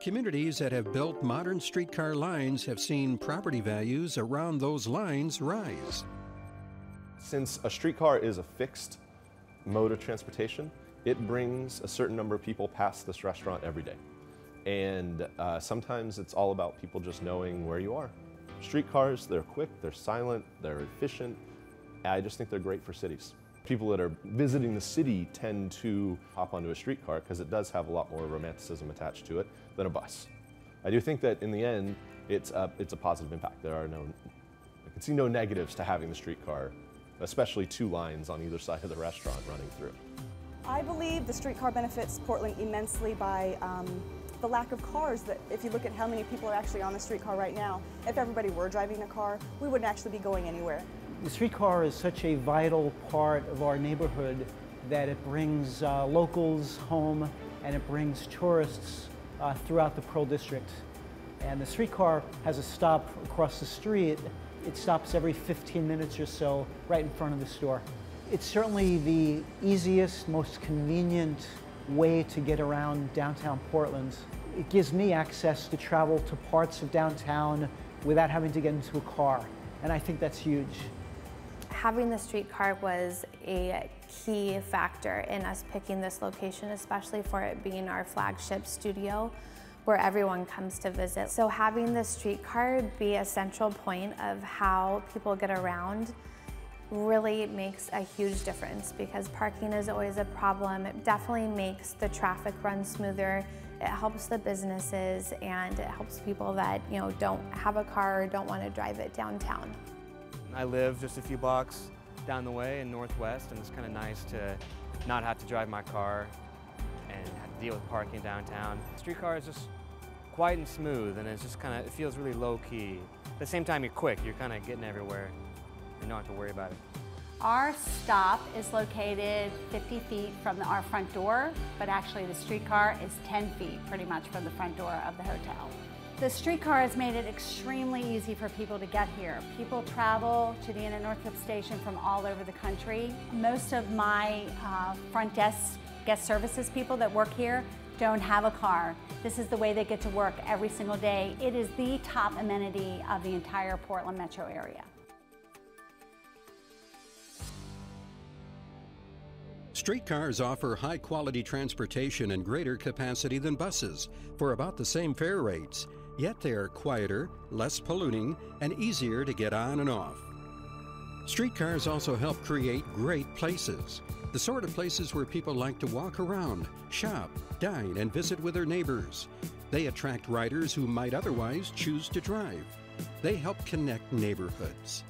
Communities that have built modern streetcar lines have seen property values around those lines rise. Since a streetcar is a fixed mode of transportation, it brings a certain number of people past this restaurant every day. And sometimes it's all about people just knowing where you are. Streetcars, they're quick, they're silent, they're efficient. I just think they're great for cities. People that are visiting the city tend to hop onto a streetcar because it does have a lot more romanticism attached to it than a bus. I do think that in the end, it's a positive impact. I can see no negatives to having the streetcar, especially two lines on either side of the restaurant running through. I believe the streetcar benefits Portland immensely by the lack of cars. That if you look at how many people are actually on the streetcar right now, if everybody were driving a car, we wouldn't actually be going anywhere. The streetcar is such a vital part of our neighborhood that it brings locals home and it brings tourists throughout the Pearl District. And the streetcar has a stop across the street. It stops every 15 minutes or so right in front of the store. It's certainly the easiest, most convenient way to get around downtown Portland. It gives me access to travel to parts of downtown without having to get into a car, and I think that's huge. Having the streetcar was a key factor in us picking this location, especially for it being our flagship studio where everyone comes to visit. So having the streetcar be a central point of how people get around really makes a huge difference, because parking is always a problem. It definitely makes the traffic run smoother. It helps the businesses, and it helps people that don't have a car or don't want to drive it downtown. I live just a few blocks down the way in Northwest, and it's kind of nice to not have to drive my car and have to deal with parking downtown. Streetcar is just quiet and smooth, and it's just it feels really low-key. At the same time, you're quick. You're kind of getting everywhere and don't have to worry about it. Our stop is located 50 feet from our front door, but actually the streetcar is 10 feet pretty much from the front door of the hotel. The streetcar has made it extremely easy for people to get here. People travel to the Inn at Northrup station from all over the country. Most of my front desk guest services people that work here don't have a car. This is the way they get to work every single day. It is the top amenity of the entire Portland metro area. Streetcars offer high-quality transportation and greater capacity than buses for about the same fare rates, yet they are quieter, less polluting, and easier to get on and off. Streetcars also help create great places, the sort of places where people like to walk around, shop, dine, and visit with their neighbors. They attract riders who might otherwise choose to drive. They help connect neighborhoods.